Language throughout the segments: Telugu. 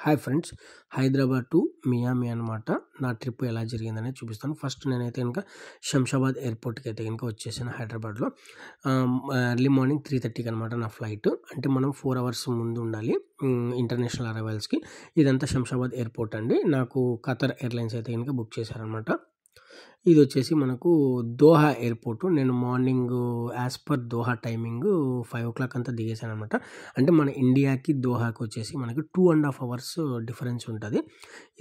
Hi friends, Hyderabad to Miami అనమాట. నా ట్రిప్ ఎలా జరిగిందనేది చూపిస్తాను. ఫస్ట్ నేనైతే కనుక శంషాబాద్ ఎయిర్పోర్ట్కి అయితే కనుక వచ్చేసాను హైదరాబాద్లో. ఎర్లీ మార్నింగ్ 3:30కి అనమాట నా ఫ్లైట్. అంటే మనం 4 అవర్స్ ముందు ఉండాలి ఇంటర్నేషనల్ అరైవల్స్కి. ఇదంతా శంషాబాద్ ఎయిర్పోర్ట్ అండి. నాకు ఖతర్ ఎయిర్లైన్స్ అయితే కనుక బుక్ చేశారనమాట. ఇది వచ్చేసి మనకు దోహా ఎయిర్పోర్టు. నేను morning as per Doha timing 5 o'clock అంతా దిగేసాను అనమాట. అంటే మన ఇండియాకి దోహాకి వచ్చేసి మనకి 2.5 hours డిఫరెన్స్ ఉంటుంది.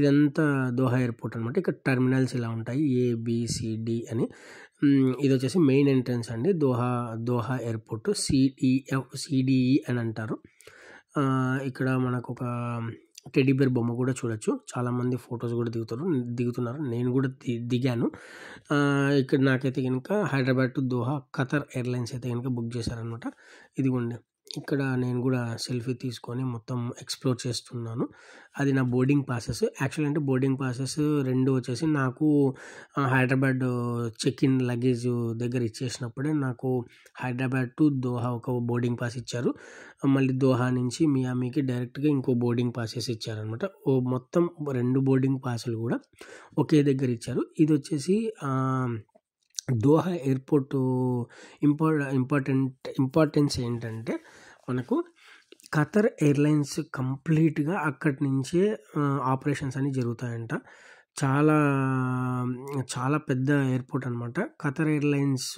ఇదంతా దోహా ఎయిర్పోర్ట్ అనమాట. ఇక్కడ టర్మినల్స్ ఇలా ఉంటాయి, ABCD అని. ఇది వచ్చేసి మెయిన్ ఎంట్రన్స్ అండి. దోహా ఎయిర్పోర్ట్ CDE అని అంటారు. ఇక్కడ మనకు ఒక టెడ్డీ బేర్ బొమ్మ కూడా చూడొచ్చు. చాలామంది ఫొటోస్ కూడా దిగుతున్నారు. నేను కూడా దిగాను. ఇక్కడ నాకైతే కనుక Hyderabad to Doha Qatar airlines అయితే కనుక బుక్ చేశారనమాట. ఇదిగోండి, ఇక్కడ నేను కూడా సెల్ఫీ తీసుకొని మొత్తం ఎక్స్ప్లోర్ చేస్తున్నాను. అది నా బోర్డింగ్ పాసెస్. యాక్చువల్ అంటే బోర్డింగ్ పాసెస్ 2 వచ్చేసి నాకు హైదరాబాద్ చెక్ ఇన్ లగేజ్ దగ్గర ఇచ్చేసినప్పుడే నాకు హైదరాబాద్ టు దోహా ఒక బోర్డింగ్ పాస్ ఇచ్చారు. మళ్ళీ దోహా నుంచి మియామికి డైరెక్ట్గా ఇంకో బోర్డింగ్ పాసెస్ ఇచ్చారనమాట. మొత్తం 2 బోర్డింగ్ పాసులు కూడా ఒకే దగ్గర ఇచ్చారు. ఇది వచ్చేసి దోహా ఎయిర్పోర్ట్ ఇంపార్టెన్స్ ఏంటంటే, మనకు ఖతర్ ఎయిర్లైన్స్ కంప్లీట్గా అక్కడి నుంచే ఆపరేషన్స్ అన్నీ జరుగుతాయంట. చాలా పెద్ద ఎయిర్పోర్ట్ అనమాట. ఖతర్ ఎయిర్లైన్స్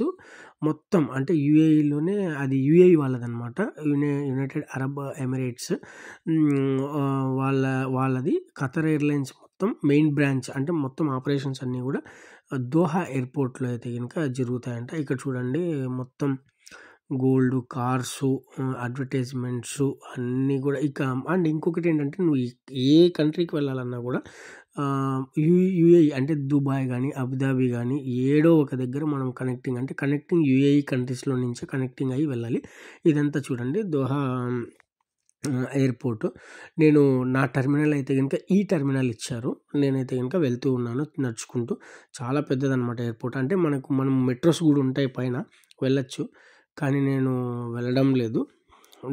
మొత్తం అంటే UAEలోనే, అది UAE వాళ్ళదనమాట, యునైటెడ్ అరబ్ ఎమిరేట్స్ వాళ్ళది. ఖతర్ ఎయిర్లైన్స్ మొత్తం మెయిన్ బ్రాంచ్ అంటే మొత్తం ఆపరేషన్స్ అన్నీ కూడా దోహా ఎయిర్పోర్ట్లో అయితే కనుక జరుగుతాయంట. ఇక్కడ చూడండి, మొత్తం గోల్డ్, కార్సు, అడ్వర్టైజ్మెంట్స్ అన్నీ కూడా ఇక. అండ్ ఇంకొకటి ఏంటంటే, నువ్వు ఏ కంట్రీకి వెళ్ళాలన్నా కూడా UAE అంటే దుబాయ్ కానీ అబుదాబి కానీ ఏడో ఒక దగ్గర మనం కనెక్టింగ్ UAE కంట్రీస్లో నుంచే కనెక్టింగ్ అయ్యి వెళ్ళాలి. ఇదంతా చూడండి దోహా ఎయిర్పోర్టు. నేను నా టర్మినల్ అయితే కనుక ఈ టర్మినల్ ఇచ్చారు. నేనైతే కనుక వెళ్తూ ఉన్నాను నడుచుకుంటూ. చాలా పెద్దదన్నమాట ఎయిర్పోర్ట్. అంటే మనం మెట్రోస్ కూడా ఉంటాయి పైన, వెళ్ళచ్చు. కానీ నేను వెళ్ళడం లేదు.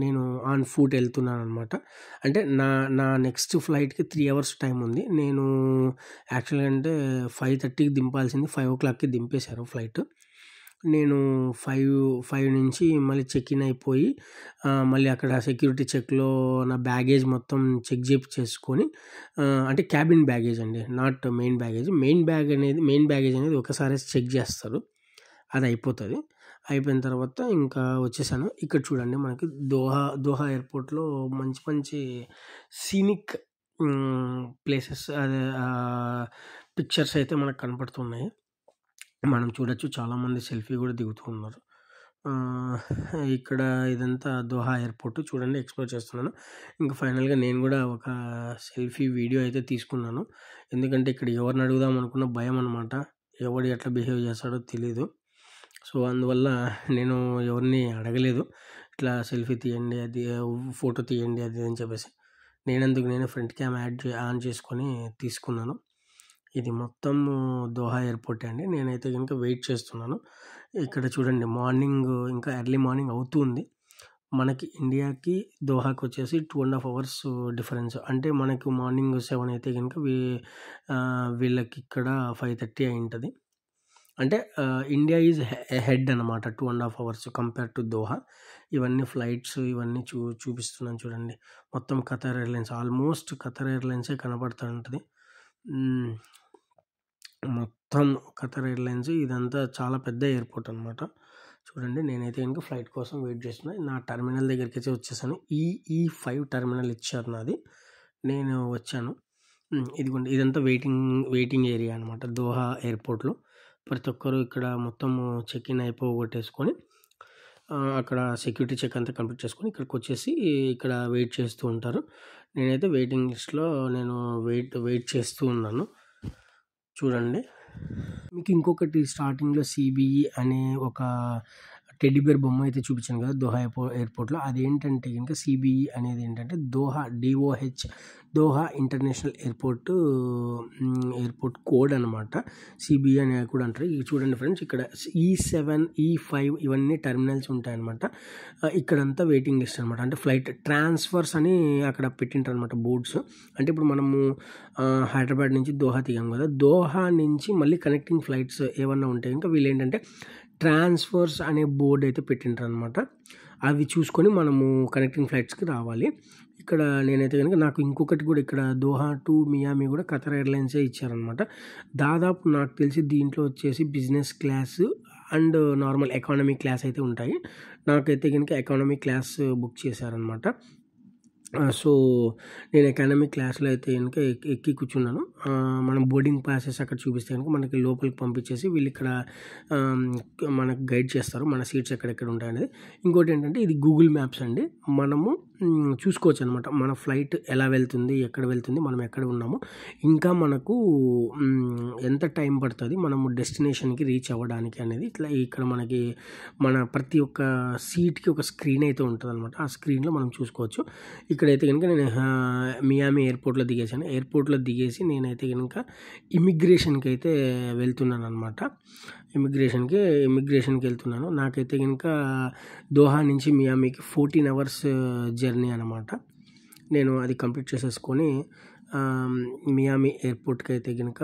నేను ఆన్ ఫుట్ వెళ్తున్నాను అనమాట. అంటే నా నెక్స్ట్ ఫ్లైట్కి 3 hours టైం ఉంది. నేను యాక్చువల్గా అంటే 5:30కి దింపాల్సింది 5 o'clockకి దింపేశారు ఫ్లైట్. నేను 5 నుంచి మళ్ళీ చెక్ ఇన్ అయిపోయి మళ్ళీ అక్కడ సెక్యూరిటీ చెక్లో నా బ్యాగేజ్ మొత్తం చెక్ చేసుకొని, అంటే క్యాబిన్ బ్యాగేజ్ అండి, not main baggage. Main baggage అనేది ఒకసారి చెక్ చేస్తారు, అది అయిపోతుంది. అయిపోయిన తర్వాత ఇంకా వచ్చేసాను. ఇక్కడ చూడండి, మనకి దోహా ఎయిర్పోర్ట్లో మంచి సీనిక్ ప్లేసెస్, అదే పిక్చర్స్ అయితే మనకు కనపడుతున్నాయి. మనం చూడొచ్చు, చాలామంది సెల్ఫీ కూడా దిగుతూ ఉన్నారు. ఇక్కడ ఇదంతా దోహా ఎయిర్పోర్ట్ చూడండి, ఎక్స్ప్లోర్ చేస్తున్నాను. ఇంకా ఫైనల్గా నేను కూడా ఒక సెల్ఫీ వీడియో అయితే తీసుకున్నాను. ఎందుకంటే ఇక్కడ ఎవరిని అడుగుదాం అనుకున్న భయం అనమాట. ఎవడు ఎట్లా బిహేవ్ చేస్తాడో తెలీదు. సో అందువల్ల నేను ఎవరిని అడగలేదు, ఇట్లా సెల్ఫీ తీయండి, అది ఫోటో తీయండి, అది అని చెప్పేసి. నేనే ఫ్రంట్ క్యామ్ ఆన్ చేసుకొని తీసుకున్నాను. ఇది మొత్తం దోహా ఎయిర్పోర్ట్ అండి. నేనైతే కనుక వెయిట్ చేస్తున్నాను. ఇక్కడ చూడండి, ఇంకా ఎర్లీ మార్నింగ్ అవుతుంది. మనకి ఇండియాకి దోహాకి వచ్చేసి 2.5 hours డిఫరెన్స్. అంటే మనకు మార్నింగ్ 7 అయితే కనుక వీళ్ళకి ఇక్కడ 5:30 అయి ఉంటుంది. అంటే ఇండియా ఈజ్ హెడ్ అనమాట 2.5 hours కంపేర్ టు దోహా. ఇవన్నీ ఫ్లైట్స్ ఇవన్నీ చూపిస్తున్నాను చూడండి. మొత్తం ఖతర్ ఎయిర్లైన్స్, ఆల్మోస్ట్ ఖతర్ ఎయిర్లైన్సే కనబడుతూ ఉంటుంది. మొత్తం ఖతర్ ఎయిర్లైన్స్. ఇదంతా చాలా పెద్ద ఎయిర్పోర్ట్ అనమాట. చూడండి, నేనైతే కనుక ఫ్లైట్ కోసం వెయిట్ చేస్తున్నాను. నా టర్మినల్ దగ్గరికి అయితే వచ్చేసాను. E5 టర్మినల్ ఇచ్చారు నాది. నేను వచ్చాను. ఇదిగోండి, ఇదంతా వెయిటింగ్ ఏరియా అనమాట దోహా ఎయిర్పోర్ట్లో. ప్రతి ఒక్కరు ఇక్కడ మొత్తం చెక్ ఇన్ అయిపోగొట్టేసుకొని అక్కడ సెక్యూరిటీ చెక్ అంతా కంప్లీట్ చేసుకొని ఇక్కడికి వచ్చేసి ఇక్కడ వెయిట్ చేస్తూ ఉంటారు. నేనైతే వెయిటింగ్ లిస్ట్లో వెయిట్ చేస్తూ ఉన్నాను. చూడండి, మీకు ఇంకొకటి స్టార్టింగ్లో CBE అనే ఒక టెడ్డీ బేర్ బొమ్మ అయితే చూపించాను కదా దోహా ఎయిర్పోర్ట్‌లో. అదేంటంటే గనుక సీబీఈ అనేది ఏంటంటే Doha DOH Doha international airport code అనమాట. సీబీఈ అని కూడా అంటారు. ఇది చూడండి ఫ్రెండ్స్, ఇక్కడ E7, E5 ఇవన్నీ టెర్మినల్స్ ఉంటాయన్నమాట. ఇక్కడంతా వెయిటింగ్ లిస్ట్ అనమాట. అంటే ఫ్లైట్ ట్రాన్స్ఫర్స్ అని అక్కడ పెట్టింటారు అనమాట బోర్డ్స్. అంటే ఇప్పుడు మనము హైదరాబాద్ నుంచి దోహా దిగాం కదా, దోహా నుంచి మళ్ళీ కనెక్టింగ్ ఫ్లైట్స్ ఏమన్నా ఉంటాయి ఇంకా వీళ్ళు ఏంటంటే ట్రాన్స్ఫర్స్ అనే బోర్డు అయితే పెట్టింటారు అనమాట. అవి చూసుకొని మనము కనెక్టింగ్ ఫ్లైట్స్కి రావాలి. ఇక్కడ నేనైతే కనుక నాకు ఇంకొకటి కూడా ఇక్కడ దోహా టు మియామి కూడా ఖతర్ ఎయిర్లైన్సే ఇచ్చారనమాట. దాదాపు నాకు తెలిసి దీంట్లో వచ్చేసి business class and normal economy class అయితే ఉంటాయి. నాకైతే కనుక ఎకానమీ క్లాస్ బుక్ చేశారనమాట. సో నేను ఎకానమీ క్లాస్లో అయితే కనుక ఎక్కి కూర్చున్నాను. మనం బోర్డింగ్ పాసెస్ అక్కడ చూపిస్తే కనుక మనకి లోపలికి పంపించేసి వీళ్ళు ఇక్కడ మనకు గైడ్ చేస్తారు మన సీట్స్ ఎక్కడెక్కడ ఉంటాయనేది. ఇంకోటి ఏంటంటే ఇది గూగుల్ మ్యాప్స్ అండి. మనము చూసుకోవచ్చు అనమాట మన ఫ్లైట్ ఎలా వెళ్తుంది, ఎక్కడ వెళ్తుంది, మనం ఎక్కడ ఉన్నాము, ఇంకా మనకు ఎంత టైం పడుతుంది మనము డెస్టినేషన్కి రీచ్ అవ్వడానికి అనేది. ఇట్లా ఇక్కడ మనకి మన ప్రతి ఒక్క సీట్కి ఒక స్క్రీన్ అయితే ఉంటుంది అనమాట. ఆ స్క్రీన్లో మనం చూసుకోవచ్చు. ఇక్కడైతే కనుక నేను మియామి ఎయిర్పోర్ట్లో దిగేసాను. ఎయిర్పోర్ట్లో దిగేసి నేనైతే కనుక ఇమిగ్రేషన్కి అయితే వెళ్తున్నాను అనమాట. ఇమిగ్రేషన్కి వెళ్తున్నాను. నాకైతే కనుక దోహా నుంచి మియామికి 14 అవర్స్ జర్నీ అనమాట. నేను అది కంప్లీట్ చేసేసుకొని మియామి ఎయిర్పోర్ట్కి అయితే కనుక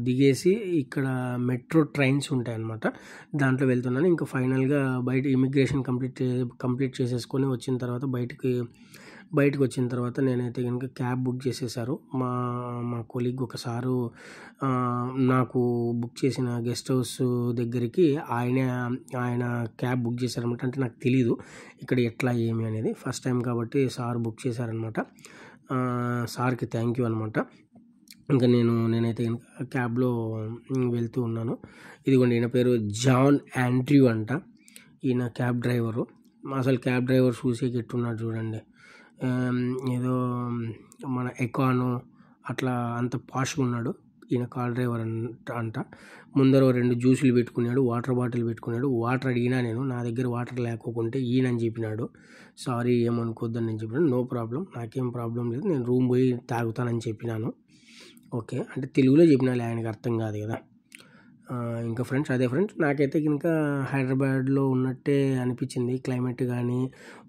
దిగేసి ఇక్కడ మెట్రో ట్రైన్స్ ఉంటాయన్నమాట, దాంట్లో వెళ్తున్నాను. ఇంకా ఫైనల్గా బయట ఇమిగ్రేషన్ కంప్లీట్ చేసేసుకొని వచ్చిన తర్వాత బయటకు వచ్చిన తర్వాత నేనైతే కనుక క్యాబ్ బుక్ చేసేసారు మా కొలీగ్ ఒకసారు నాకు బుక్ చేసిన గెస్ట్ హౌస్ దగ్గరికి ఆయన క్యాబ్ బుక్ చేశారనమాట. అంటే నాకు తెలీదు ఇక్కడ ఎట్లా ఏమి అనేది, ఫస్ట్ టైం కాబట్టి సార్ బుక్ చేశారనమాట. సార్కి థ్యాంక్ యూ అనమాట. ఇంకా నేనైతే కనుక క్యాబ్లో వెళ్తూ ఉన్నాను. ఇదిగోండి ఈయన పేరు జాన్ ఆండ్రూ అంట, ఈయన క్యాబ్ డ్రైవరు. అసలు క్యాబ్ డ్రైవర్ చూసేకి ఎట్టున్నాడు చూడండి, ఏదో మన ఎకానో అట్లా అంత పాష్గా ఉన్నాడు. ఈయన కార్ డ్రైవర్ అంట. ముందర 2 జ్యూసులు పెట్టుకున్నాడు, వాటర్ బాటిల్ పెట్టుకున్నాడు. వాటర్ అడిగినా నేను నా దగ్గర వాటర్ లేకపోకుంటే ఈయనని చెప్పినాడు. సారీ ఏమనుకోద్దని నేను చెప్పినాను. నో ప్రాబ్లం, నాకేం ప్రాబ్లం లేదు, నేను రూమ్ పోయి తాగుతానని చెప్పినాను. ఓకే అంటే తెలుగులో చెప్పినాలే, ఆయనకి అర్థం కాదు కదా. ఇంకా ఫ్రెండ్స్ అదే ఫ్రెండ్స్, నాకైతే కనుక హైదరాబాద్లో ఉన్నట్టే అనిపించింది. క్లైమేట్ కానీ,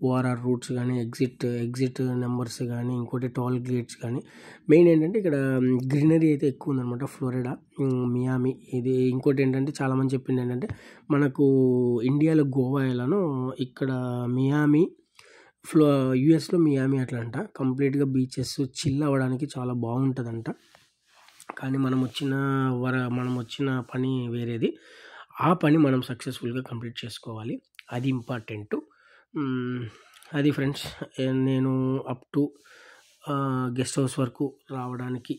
ఓఆర్ఆర్ రూట్స్ కానీ, ఎగ్జిట్ నెంబర్స్ కానీ, ఇంకోటి టోల్ గేట్స్ కానీ. మెయిన్ ఏంటంటే ఇక్కడ గ్రీనరీ అయితే ఎక్కువ ఉందన్నమాట. ఫ్లోరిడా మియామి ఇది. ఇంకోటి ఏంటంటే చాలామంది చెప్పింది ఏంటంటే మనకు ఇండియాలో గోవా ఎలానో ఇక్కడ మియామి యూఎస్లో మియామి అట్లా అంట. కంప్లీట్గా బీచెస్ చిల్ అవ్వడానికి చాలా బాగుంటుందంట. కానీ మనం వచ్చిన పని వేరేది. ఆ పని మనం సక్సెస్ఫుల్గా కంప్లీట్ చేసుకోవాలి, అది ఇంపార్టెంటు. అది ఫ్రెండ్స్, నేను అప్ టు గెస్ట్ హౌస్ వరకు రావడానికి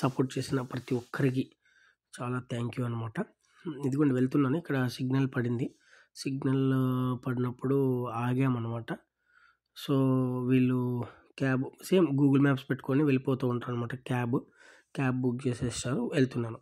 సపోర్ట్ చేసిన ప్రతి ఒక్కరికి చాలా థ్యాంక్ యూ అనమాట. ఇదిగోండి వెళ్తున్నాను, ఇక్కడ సిగ్నల్ పడింది. సిగ్నల్ పడినప్పుడు ఆగామన్నమాట. సో వీళ్ళు క్యాబ్ సేమ్ గూగుల్ మ్యాప్స్ పెట్టుకొని వెళ్ళిపోతూ ఉంటారు అనమాట. క్యాబ్ బుక్ చేసేస్తారు, వెళ్తున్నాను.